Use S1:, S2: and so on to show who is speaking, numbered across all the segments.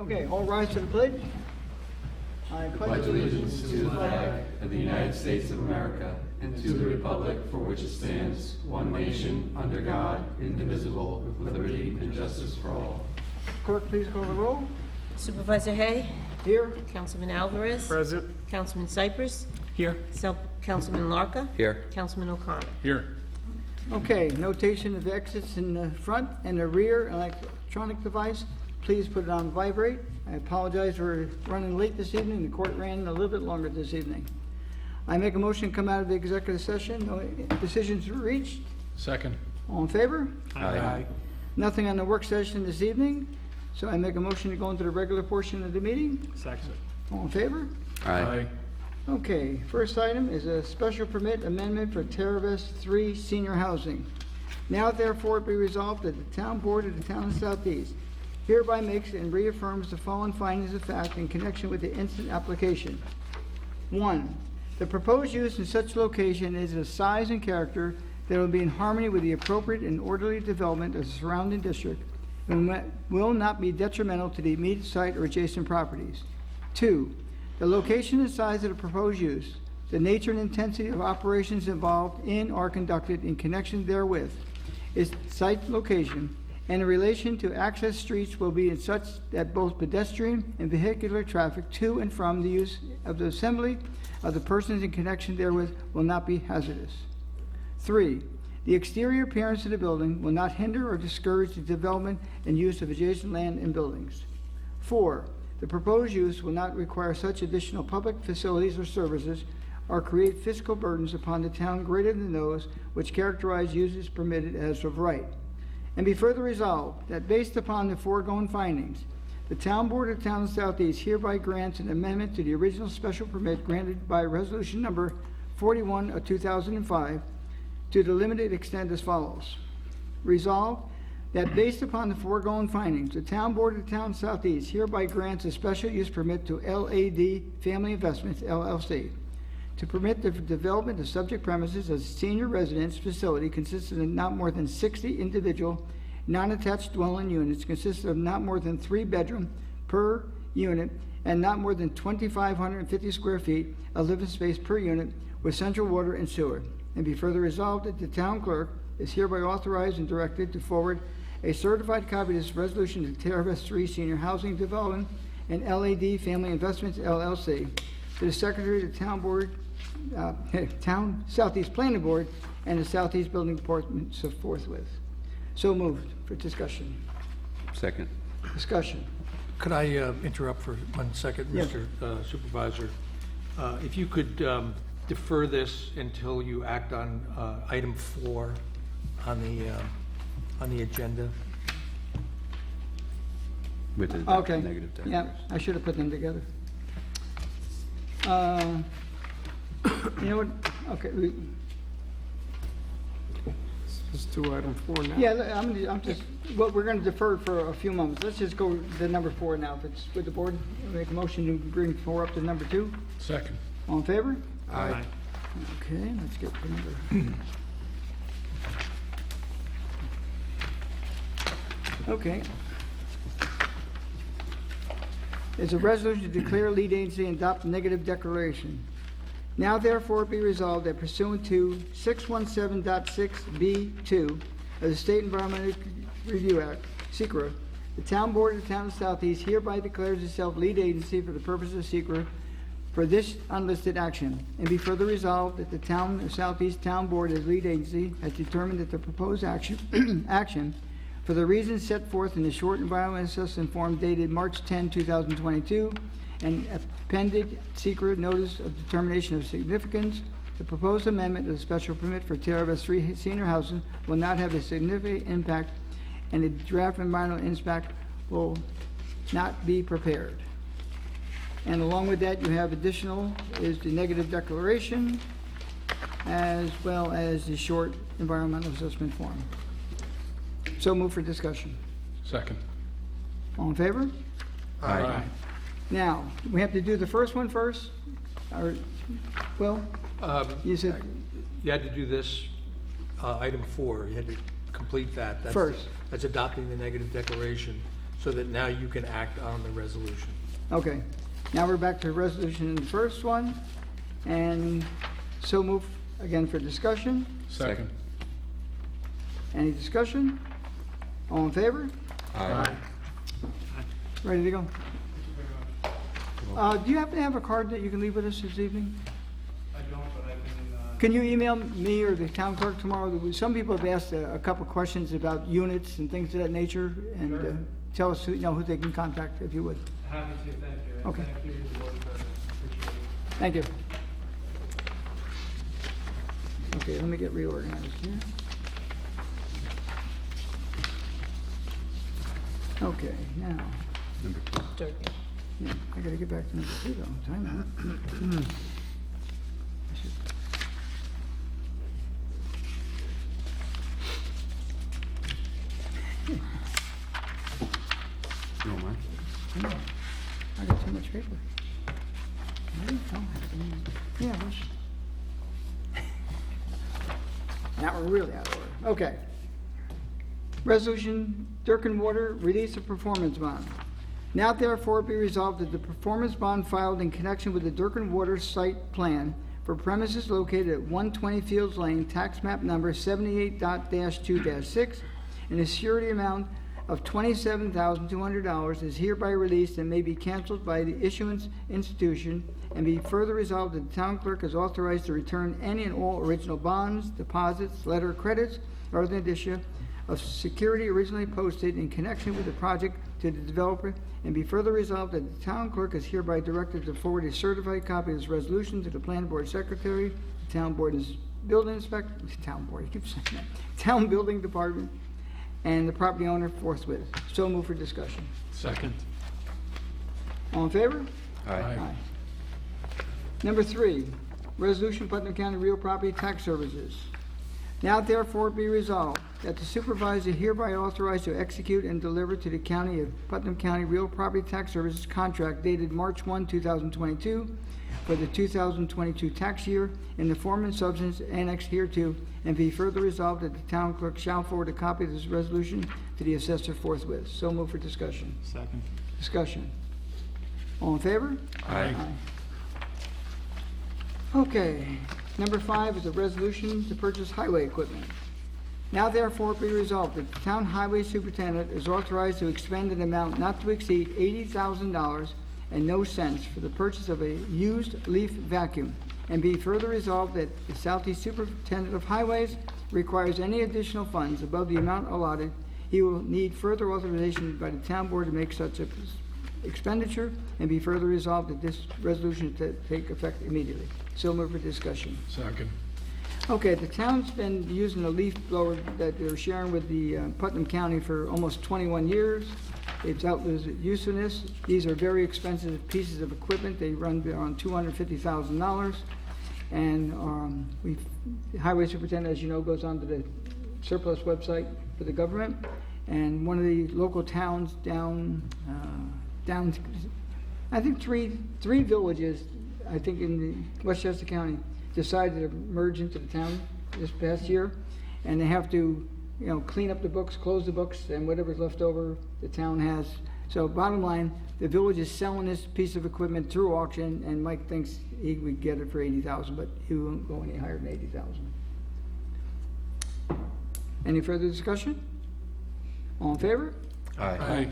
S1: Okay, all rise to the pledge. I
S2: Pledge allegiance to the flag of the United States of America and to the republic for which it stands, one nation, under God, indivisible, with liberty and justice for all.
S1: Clerk, please call the roll.
S3: Supervisor Hay,
S1: Here.
S3: Councilman Alvarez,
S4: Present.
S3: Councilman Cypress,
S4: Here.
S3: Councilman Larka,
S2: Here.
S3: Councilman O'Connor.
S4: Here.
S1: Okay, notation of exits in the front and the rear electronic device. Please put it on vibrate. I apologize for running late this evening. The court ran a little bit longer this evening. I make a motion to come out of the executive session. No decisions were reached.
S4: Second.
S1: All in favor?
S4: Aye.
S1: Nothing on the work session this evening. So I make a motion to go into the regular portion of the meeting.
S4: Second.
S1: All in favor?
S4: Aye.
S1: Okay, first item is a special permit amendment for Terravest 3 senior housing. Now therefore be resolved that the town board of the town of Southeast hereby makes and reaffirms the following findings of fact in connection with the instant application. 1, the proposed use in such location is of size and character that will be in harmony with the appropriate and orderly development of the surrounding district and will not be detrimental to the immediate site or adjacent properties. 2, the location and size of the proposed use, the nature and intensity of operations involved in or conducted in connection therewith, its site location, and in relation to access streets will be in such that both pedestrian and vehicular traffic to and from the use of the assembly of the persons in connection therewith will not be hazardous. 3, the exterior appearance of the building will not hinder or discourage the development and use of adjacent land and buildings. 4, the proposed use will not require such additional public facilities or services or create fiscal burdens upon the town greater than those which characterize uses permitted as of right. And be further resolved that based upon the foregoing findings, the Town Board of Town of Southeast hereby grants an amendment to the original special permit granted by resolution number 41 of 2005 to the limited extent as follows. Resolved that based upon the foregoing findings, the Town Board of the Town of Southeast hereby grants a special use permit to LAD Family Investments, LLC, to permit the development of subject premises as a senior residence facility consisting of not more than 60 individual non-attached dwelling units consisting of not more than 3 bedroom per unit and not more than 2,550 square feet of living space per unit with central water and sewer. And be further resolved that the town clerk is hereby authorized and directed to forward a certified copy of this resolution to Terravest 3 Senior Housing Development and LAD Family Investments, LLC, to the Secretary of the Town Board, Town Southeast Planning Board, and the Southeast Building Department so forthwith. So moved for discussion.
S2: Second.
S1: Discussion.
S5: Could I interrupt for 1 second,
S1: Yes.
S5: Mr. Supervisor? If you could defer this until you act on item 4 on the agenda.
S2: With the
S1: Okay.
S2: negative
S1: Yeah,
S2: declaration.
S1: I should have put them together. You know what? Okay.
S4: Let's do item 4 now.
S1: Yeah, I'm just, well, we're gonna defer for a few moments. Let's just go to number 4 now. If it's with the board, make a motion to bring 4 up to number 2.
S4: Second.
S1: All in favor?
S4: Aye.
S1: Okay, let's get to number. Okay. It's a resolution to declare lead agency and adopt a negative declaration. Now therefore be resolved that pursuant to 617.6B2 of the State Environmental Review Act, SECRA, the Town Board of the Town of Southeast hereby declares itself lead agency for the purpose of SECRA for this unlisted action. And be further resolved that the Town of Southeast Town Board as lead agency has determined that the proposed action action for the reasons set forth in the short environmental assessment form dated March 10, 2022, and appended secret notice of determination of significance, the proposed amendment of the special permit for Terravest 3 senior housing will not have a significant impact, and the draft environmental impact will not be prepared. And along with that, you have additional is the negative declaration, as well as the short environmental assessment form. So move for discussion.
S4: Second.
S1: All in favor?
S4: Aye.
S1: Now, we have to do the first one first? Or, well, you said
S5: You had to do this, item 4, you had to complete that. That's-
S1: First.
S5: That's adopting the negative declaration. so that now you can act on the resolution.
S1: Okay, now we're back to resolution in the first one, and so move again for discussion.
S4: Second.
S1: Any discussion? All in favor?
S2: Aye.
S1: Ready to go? Do you happen to have a card that you can leave with us this evening?
S6: I don't, but I can,
S1: Can you email me or the town clerk tomorrow? Some people have asked a couple questions about units and things of that nature, and tell us who they can contact, if you would.
S6: happy to, thank you.
S1: Okay.
S6: Thank you, the board president, appreciate it.
S1: Thank you. Okay, let me get reorganized here. Okay, now,
S2: Number 2.
S3: Durkin.
S1: yeah, I gotta get back to number 2 though, time out.
S2: You don't mind?
S1: I know. I got too much paper. Yeah, now we're really out of order. Okay. Resolution, Durkin Water, release of performance bond. Now therefore be resolved that the performance bond filed in connection with the Durkin Water site plan for premises located at 120 Fields Lane, tax map number 78.-2-6, in a surety amount of $27,200 is hereby released and may be canceled by the issuance institution, and be further resolved that the town clerk is authorized to return any and all original bonds, deposits, letter credits, or other indicia of security originally posted in connection with the project to the developer, and be further resolved that the town clerk is hereby directed to forward a certified copy of this resolution to the planning board secretary, the town board building inspector, town board, I keep saying that, town building department, and the property owner forthwith. So move for discussion.
S4: Second.
S1: All in favor?
S2: Aye.
S1: Number 3, resolution Putnam County Real Property Tax Services. Now therefore be resolved that the supervisor hereby authorized to execute and deliver to the county of Putnam County Real Property Tax Services contract dated March 1, 2022 for the 2022 tax year in the form and substance annexed hereto, and be further resolved that the town clerk shall forward a copy of this resolution to the assessor forthwith. So move for discussion.
S6: Second.
S1: Discussion. All in favor?
S2: Aye.
S1: Okay, number 5 is a resolution to purchase highway equipment. Now therefore be resolved that the town highway superintendent is authorized to expend an amount not to exceed $80,000 and no cents for the purchase of a used leaf vacuum, and be further resolved that the Southeast Superintendent of Highways requires any additional funds above the amount allotted, he will need further authorization by the town board to make such a expenditure, and be further resolved that this resolution to take effect immediately. So move for discussion.
S4: Second.
S1: Okay, the town's been using a leaf blower that they're sharing with the Putnam County for almost 21 years. It's outlived its usefulness. These are very expensive pieces of equipment. They run around $250,000. And the highway superintendent, as you know, goes onto the surplus website for the government. And one of the local towns down, I think three villages, I think in the Westchester County, decided to merge into the town this past year, and they have to, clean up the books, close the books, and whatever's left over, the town has. So bottom line, the village is selling this piece of equipment through auction, and Mike thinks he would get it for $80,000, but he won't go any higher than $80,000. Any further discussion? All in favor?
S4: Aye.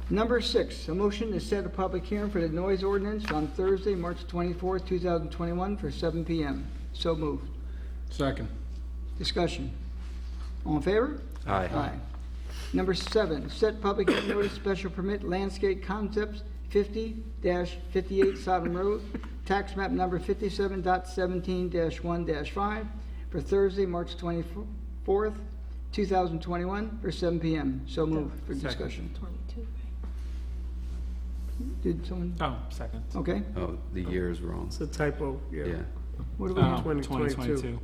S1: Number 6, a motion to set a public hearing for the noise ordinance on Thursday, March 24, 2021 for 7 p.m. So moved.
S4: Second. Discussion.
S1: All in favor?
S2: Aye.
S1: Number 7, set public hearing notice special permit Landscape Concepts 50-58 Sodom Road, tax map number 57.17-1-5 for Thursday, March 24th, 2021 for 7 p.m. So moved for discussion.
S3: 22.
S1: Did someone?
S6: Oh, second.
S1: Okay.
S2: Oh, the year is wrong.
S4: It's a typo,
S2: Yeah.
S1: What are we
S6: Oh,
S1: at?
S6: 2022.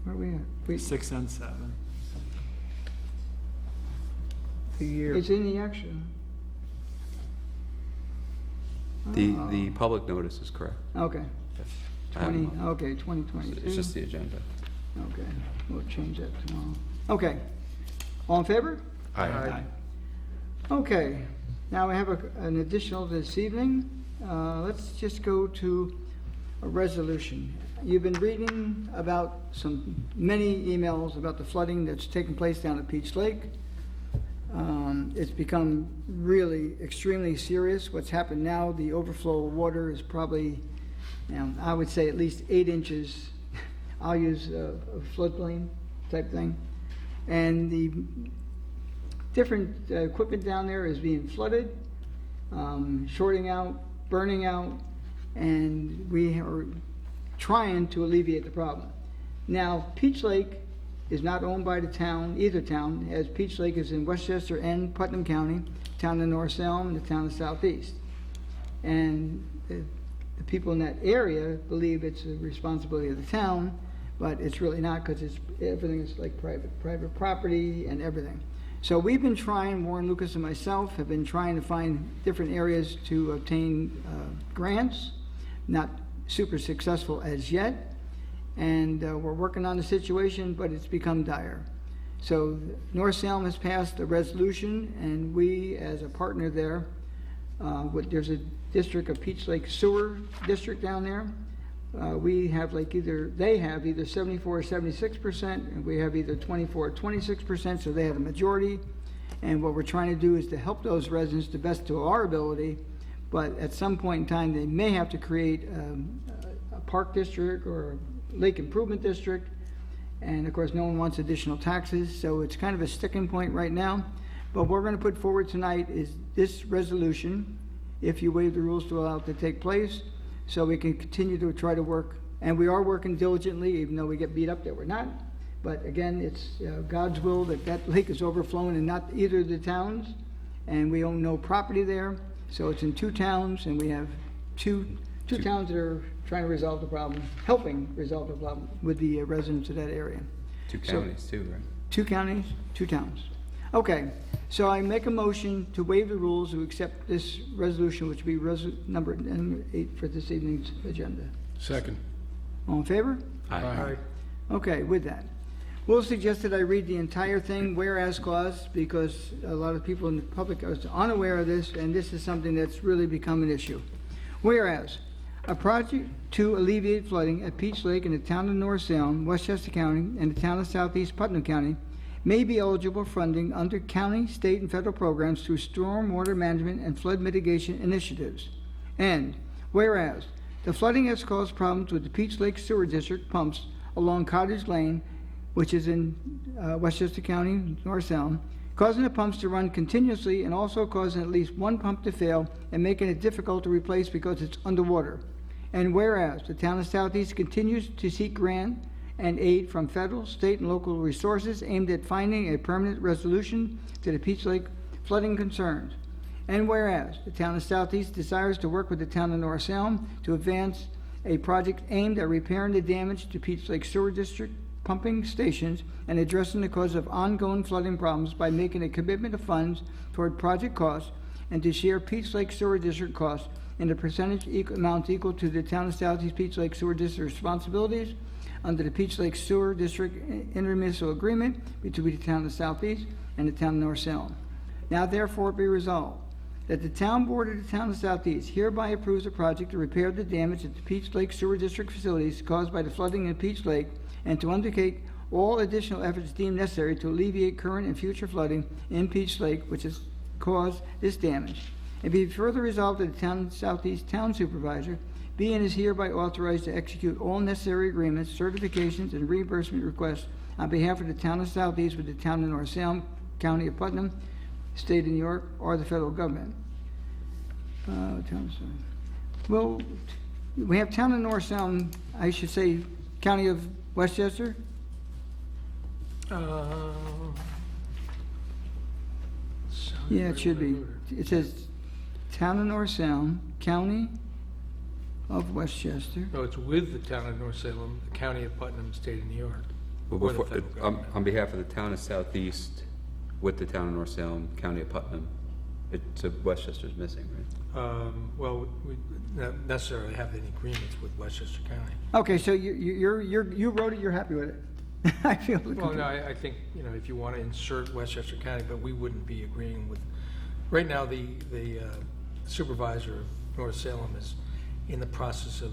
S1: Where are we at?
S6: 6 and 7.
S4: The year.
S1: It's in the action.
S2: The public notice is correct.
S1: Okay,
S2: I have
S1: 20,
S2: them.
S1: okay, 2022.
S2: It's just the agenda.
S1: Okay, we'll change that tomorrow. Okay, all in favor?
S2: Aye.
S1: Okay, now we have an additional this evening. Let's just go to a resolution. You've been reading about many emails about the flooding that's taken place down at Peach Lake. It's become really extremely serious. What's happened now, the overflow of water is probably, I would say at least 8 inches. I'll use a floodplain type thing. And the different equipment down there is being flooded, shorting out, burning out, and we are trying to alleviate the problem. Now, Peach Lake is not owned by the town, either town, as Peach Lake is in Westchester and Putnam County, town of North Salem, and the town of Southeast. And the people in that area believe it's a responsibility of the town, but it's really not, because everything is like private property and everything. So we've been trying, Warren Lucas and myself have been trying to find different areas to obtain grants, not super successful as yet. And we're working on the situation, but it's become dire. So North Salem has passed a resolution, and we, as a partner there, there's a district, a Peach Lake Sewer District down there. We have they have either 74 or 76%, and we have either 24 or 26%, so they have the majority. And what we're trying to do is to help those residents the best to our ability, but at some point in time, they may have to create a park district or a lake improvement district. And of course, no one wants additional taxes, so it's kind of a sticking point right now. But what we're going to put forward tonight is this resolution, if you waive the rules to allow it to take place, so we can continue to try to work. And we are working diligently, even though we get beat up that we're not. But again, it's God's will that lake is overflowing in not either of the towns, and we own no property there. So it's in 2 towns, and we have two towns that are trying to resolve the problem, helping resolve the problem with the residents of that area.
S2: 2 counties too, right?
S1: 2 counties, 2 towns. Okay, so I make a motion to waive the rules to accept this resolution, which will be number 8 for this evening's agenda.
S4: Second.
S1: All in favor?
S4: Aye.
S1: Okay, with that. We'll suggest that I read the entire thing, whereas clause, because a lot of people in the public are unaware of this, and this is something that's really become an issue. Whereas, a project to alleviate flooding at Peach Lake in the town of North Salem, Westchester County, and the town of Southeast Putnam County may be eligible for funding under county, state, and federal programs through stormwater management and flood mitigation initiatives. And whereas, the flooding has caused problems with the Peach Lake Sewer District pumps along Cottage Lane, which is in Westchester County, North Salem, causing the pumps to run continuously and also causing at least one pump to fail and making it difficult to replace because it's underwater. And whereas the town of Southeast continues to seek grant and aid from federal, state, and local resources aimed at finding a permanent resolution to the Peach Lake flooding concerns. And whereas the town of Southeast desires to work with the town of North Salem to advance a project aimed at repairing the damage to Peach Lake Sewer District pumping stations and addressing the cause of ongoing flooding problems by making a commitment of funds toward project costs, and to share Peach Lake Sewer District costs in a percentage amounts equal to the town of Southeast Peach Lake Sewer District responsibilities under the Peach Lake Sewer District intermunicipal agreement between the town of Southeast and the town of North Salem. Now therefore be resolved that the town board of the town of Southeast hereby approves a project to repair the damage at the Peach Lake Sewer District facilities caused by the flooding in Peach Lake, and to undertake all additional efforts deemed necessary to alleviate current and future flooding in Peach Lake, which has caused this damage. And be further resolved that the town of Southeast Town Supervisor be and is hereby authorized to execute all necessary agreements, certifications, and reimbursement requests on behalf of the town of Southeast with the town of North Salem, County of Putnam, State of New York, or the federal government. Well, we have town of North Salem, I should say, County of Westchester? Yeah, it should be. It says town of North Salem, County of Westchester.
S5: No, it's with the town of North Salem, the county of Putnam, state of New York.
S2: Well,
S5: or the
S2: before,
S5: federal government.
S2: on behalf of the town of Southeast, with the town of North Salem, County of Putnam, so Westchester's missing, right?
S5: Well, we don't necessarily have any agreements with Westchester County.
S1: Okay, so you wrote it, you're happy with it? I feel.
S5: Well, no, I think, you know, if you want to insert Westchester County, but we wouldn't be agreeing with, right now, the supervisor of North Salem is in the process of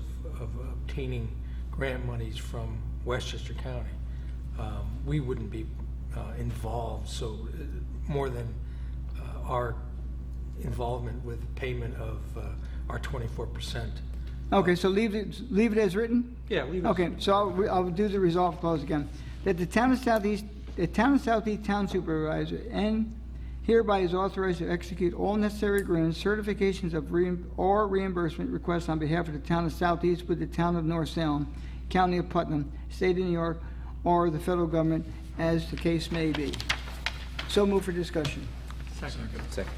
S5: obtaining grant monies from Westchester County. We wouldn't be involved, so more than our involvement with payment of our 24%.
S1: Okay, so leave it as written?
S5: Yeah, leave it.
S1: Okay, so I'll do the resolve clause again. That the town of Southeast Town Supervisor and hereby is authorized to execute all necessary agreements, certifications of or reimbursement requests on behalf of the town of Southeast with the town of North Salem, county of Putnam, state of New York, or the federal government, as the case may be. So move for discussion.
S6: Second.
S2: Second.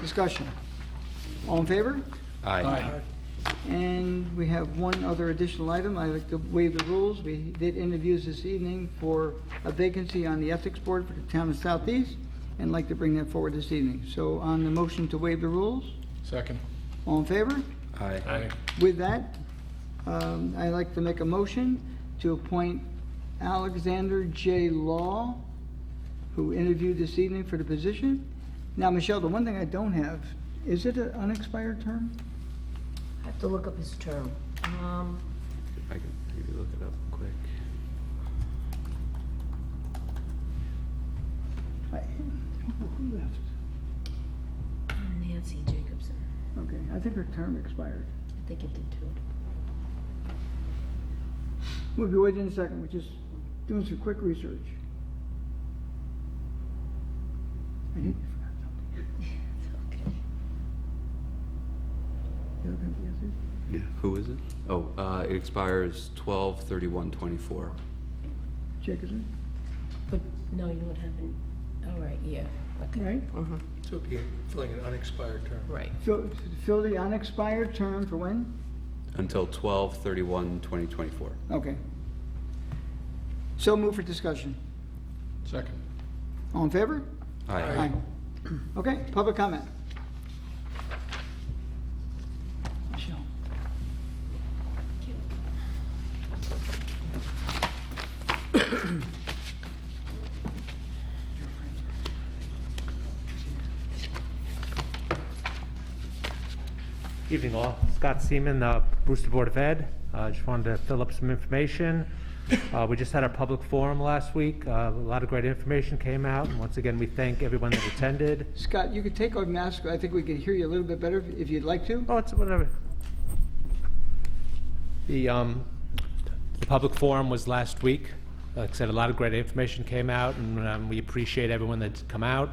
S1: Discussion. All in favor?
S2: Aye.
S1: And we have one other additional item. I'd like to waive the rules. We did interviews this evening for a vacancy on the Ethics Board for the town of Southeast, and like to bring that forward this evening. So on the motion to waive the rules,
S4: Second.
S1: all in favor?
S2: Aye.
S1: With that, I'd like to make a motion to appoint Alexander J. Law, who interviewed this evening for the position. Now, Michelle, the one thing I don't have, is it an unexpired term?
S3: I have to look up his term.
S2: I can maybe look it up quick.
S1: Who left?
S3: Nancy Jacobson.
S1: Okay, I think her term expired.
S3: I think it did too.
S1: We'll be waiting a second. We're just doing some quick research. I think we forgot something.
S3: Okay.
S1: You looking at the answers?
S2: Yeah. Who is it? Oh, it expires 12/31/24.
S1: Jacobson,
S3: But, no, you don't have an, all right, yeah. Okay.
S1: right?
S3: Mhm.
S5: So it'd be filling an unexpired term.
S3: Right.
S1: Fill the unexpired term for when?
S2: Until 12/31/2024.
S1: Okay. So move for discussion.
S4: Second.
S1: All in favor?
S2: Aye.
S1: Okay, public comment. Michelle.
S7: Evening all. Scott Seaman, Brewster Board of Ed. Just wanted to fill up some information. We just had our public forum last week. A lot of great information came out. And once again, we thank everyone that attended.
S1: Scott, you could take our mask. I think we can hear you a little bit better if you'd like to.
S7: Oh, it's whatever. The public forum was last week. Like I said, a lot of great information came out, and we appreciate everyone that's come out.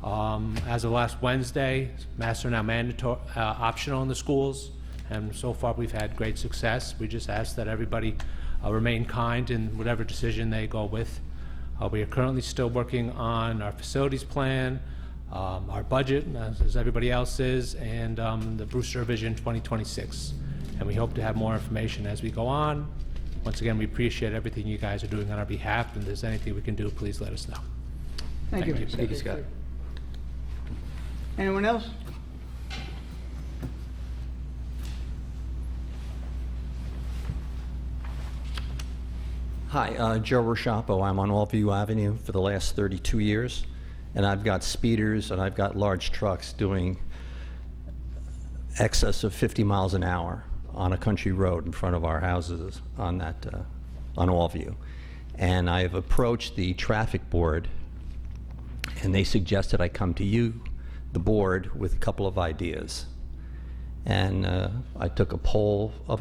S7: As of last Wednesday, masks are now mandatory, optional in the schools, and so far we've had great success. We just ask that everybody remain kind in whatever decision they go with. We are currently still working on our facilities plan, our budget, as everybody else is, and the Brewster Vision 2026. And we hope to have more information as we go on. Once again, we appreciate everything you guys are doing on our behalf, and if there's anything we can do, please let us know.
S1: Thank you.
S2: Thank you, Scott.
S1: Anyone else?
S8: Hi, Joe Roshapo. I'm on Allview Avenue for the last 32 years, and I've got speeders and I've got large trucks doing excess of 50 miles an hour on a country road in front of our houses on that on Allview. And I've approached the traffic board, and they suggested I come to you, the board, with a couple of ideas. And I took a poll of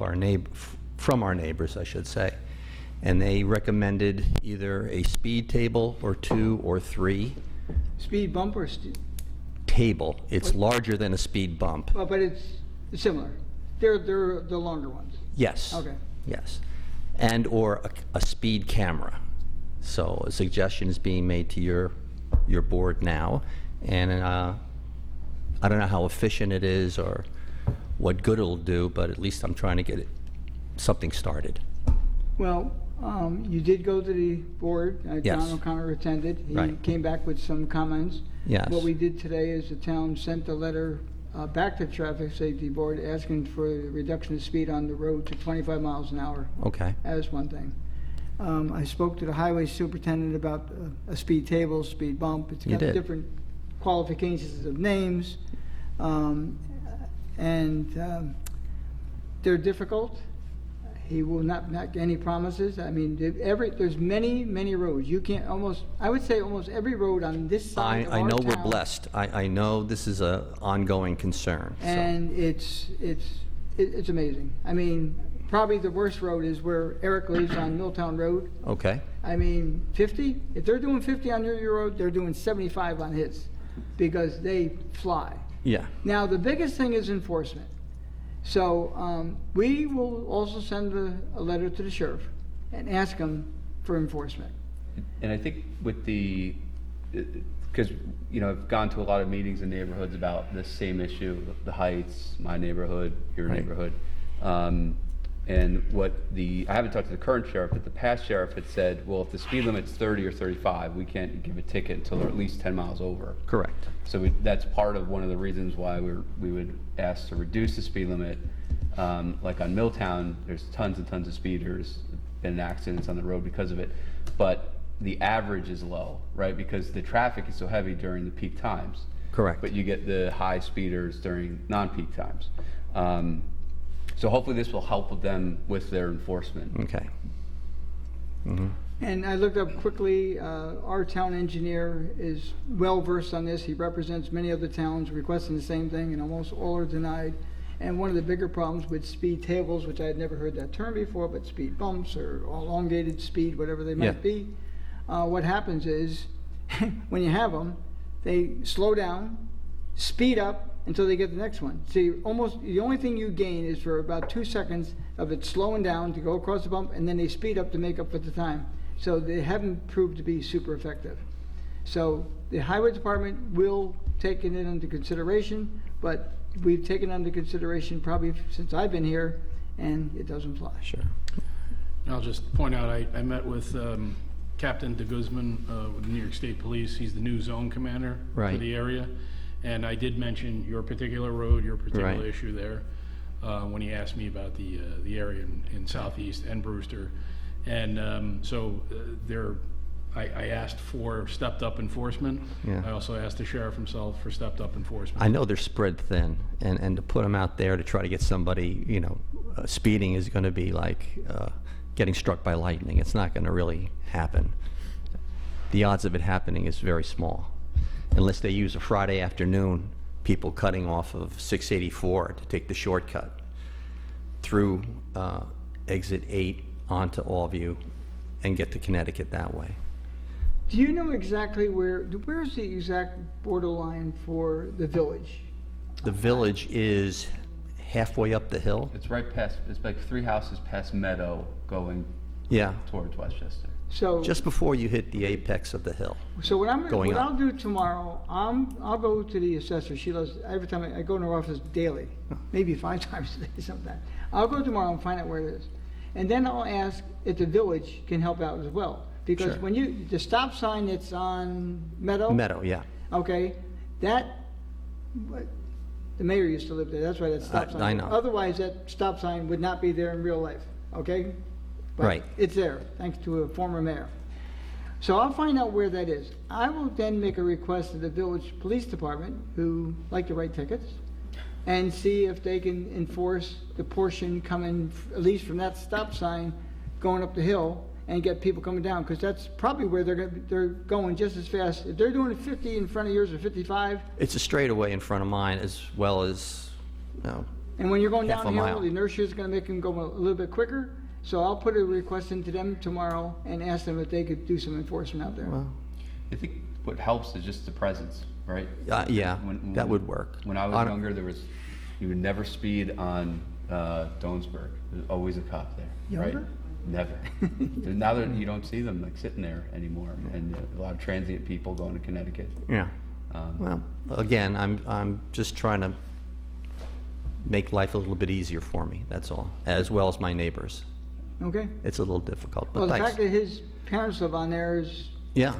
S8: from our neighbors, I should say, and they recommended either a speed table or 2 or 3
S1: Speed bump or,
S8: table. It's larger than a speed bump.
S1: well, but it's similar. They're the longer ones.
S8: Yes.
S1: Okay.
S8: Yes. And or a speed camera. So a suggestion is being made to your board now, and I don't know how efficient it is or what good it'll do, but at least I'm trying to get something started.
S1: Well, you did go to the board.
S8: Yes.
S1: John O'Connor attended. He
S8: Right.
S1: came back with some comments.
S8: Yes.
S1: What we did today is the town sent a letter back to the Traffic Safety Board asking for a reduction of speed on the road to 25 miles an hour
S8: Okay.
S1: as one thing. I spoke to the highway superintendent about a speed table, speed bump. It's
S8: You
S1: got
S8: did.
S1: different qualifications of names. They're difficult. He will not make any promises. I mean, there's many roads. You can't I would say almost every road on this side of
S8: I
S1: our
S8: know we're
S1: town.
S8: blessed. I know this is a ongoing concern. so-
S1: And it's amazing. I mean, probably the worst road is where Eric lives on Milltown Road.
S8: Okay,
S1: I mean, 50, if they're doing 50 on your road, they're doing 75 on his, because they fly.
S8: yeah,
S1: Now, the biggest thing is enforcement. So, we will also send a letter to the sheriff and ask him for enforcement.
S2: And I think with because, you know, I've gone to a lot of meetings in neighborhoods about this same issue, the heights, my neighborhood, your
S8: Right.
S2: neighborhood. And I haven't talked to the current sheriff, but the past sheriff had said, well, if the speed limit's 30 or 35, we can't give a ticket until they're at least 10 miles over.
S8: correct.
S2: So that's part of one of the reasons why we would ask to reduce the speed limit. Like on Milltown, there's tons and tons of speeders, been accidents on the road because of it. But the average is low, right? Because the traffic is so heavy during the peak times.
S8: Correct.
S2: But you get the high speeders during non-peak times. So hopefully this will help with them with their enforcement.
S8: Okay.
S1: And I looked up quickly, our town engineer is well-versed on this. He represents many other towns requesting the same thing, and almost all are denied. And one of the bigger problems with speed tables, which I had never heard that term before, but speed bumps or elongated speed, whatever they
S8: Yeah.
S1: might be, what happens is, when you have them, they slow down, speed up until they get the next one. See, almost, the only thing you gain is for about 2 seconds of it slowing down to go across the bump, and then they speed up to make up for the time. So they haven't proved to be super effective. So the highway department will take it into consideration, but we've taken under consideration probably since I've been here, and it doesn't fly.
S8: Sure.
S6: And I'll just point out, I met with Captain de Guzman with the New York State Police. He's the new zone commander for
S8: Right.
S6: the area. And I did mention your particular road, your particular
S8: Right.
S6: issue there, when he asked me about the area in Southeast and Brewster. And I asked for stepped-up enforcement.
S8: Yeah.
S6: I also asked the sheriff himself for stepped-up enforcement.
S8: I know they're spread thin, and to put them out there to try to get somebody, speeding is going to be like getting struck by lightning. It's not going to really happen. The odds of it happening is very small, unless they use a Friday afternoon, people cutting off of 684 to take the shortcut through exit 8 onto Allview and get to Connecticut that way.
S1: Do you know exactly where's the exact borderline for the village?
S8: The village is halfway up the hill.
S2: It's right past, it's like 3 houses past Meadow going
S8: Yeah,
S2: towards Westchester.
S1: So,
S8: just before you hit the apex of the hill.
S1: so
S8: going
S1: what
S8: up.
S1: I'll do tomorrow, I'll go to the assessor. She does, every time I go in her office daily, maybe 5 times a day sometimes. I'll go tomorrow and find out where it is. And then I'll ask if the village can help out as well. Because
S8: Sure.
S1: when the stop sign that's on Meadow.
S8: Meadow, yeah.
S1: Okay, the mayor used to live there, that's why that stop sign.
S8: I know.
S1: Otherwise, that stop sign would not be there in real life, okay? But
S8: Right.
S1: it's there, thanks to a former mayor. So I'll find out where that is. I will then make a request to the village police department, who like to write tickets, and see if they can enforce the portion coming, at least from that stop sign, going up the hill, and get people coming down, because that's probably where they're going just as fast. If they're doing 50 in front of yours or 55,
S8: It's a straightaway in front of mine as well as,
S1: and when you're going
S8: Half a
S1: downhill,
S8: mile.
S1: the inertia is gonna make them go a little bit quicker. So I'll put a request into them tomorrow and ask them if they could do some enforcement out there.
S8: well,
S2: I think what helps is just the presence, right?
S8: yeah,
S2: When-
S8: that would work.
S2: When I was
S8: On-
S2: younger, you would never speed on Doansburg. There's always a cop there, right?
S1: Younger?
S2: Never. Now that you don't see them like sitting there anymore, and a lot of transient people going to Connecticut.
S8: Yeah.
S2: Um,
S8: Well, again, I'm just trying to make life a little bit easier for me, that's all, as well as my neighbors.
S1: Okay?
S8: It's a little difficult,
S1: Well,
S8: but
S1: the
S8: thanks.
S1: fact that his parents live on there is,
S8: Yeah,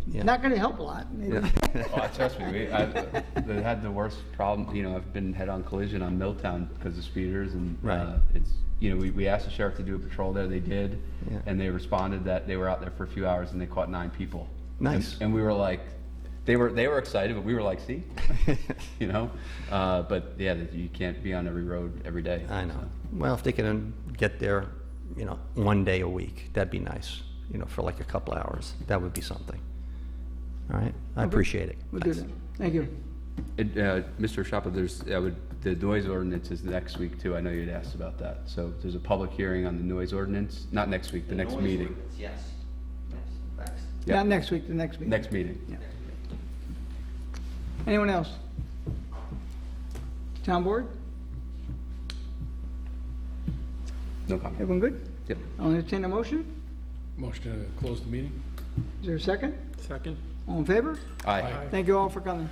S8: Yeah.
S1: Not gonna help a lot, maybe.
S2: Oh, trust me, they had the worst problem, you know, I've been head-on collision on Milltown because of speeders, and
S8: Right.
S2: it's, you know, we asked the sheriff to do a patrol there, they did,
S8: Yeah.
S2: and they responded that they were out there for a few hours and they caught 9 people.
S8: Nice.
S2: And we were like, they were excited, but we were like, see? You know? But yeah, you can't be on every road every day.
S8: I know.
S2: so.
S8: Well, if they can get there, you know, 1 day a week, that'd be nice, you know, for like a couple hours. That would be something. All right? I appreciate it.
S1: We'll do
S8: Thanks.
S1: that. Thank you.
S2: Mr. Schiappa, the noise ordinance is next week too. I know you'd asked about that. So there's a public hearing on the noise ordinance, not next week, the next meeting.
S8: Yes. Thanks.
S2: Yeah.
S1: Not next week, the next week.
S2: Next meeting.
S1: Yeah. Anyone else? Town board?
S2: No comment.
S1: Everyone good?
S2: Yep.
S1: I'll entertain a motion.
S6: Motion to close the meeting?
S1: Is there a second?
S4: Second.
S1: All in favor?
S2: Aye.
S1: Thank you all for coming.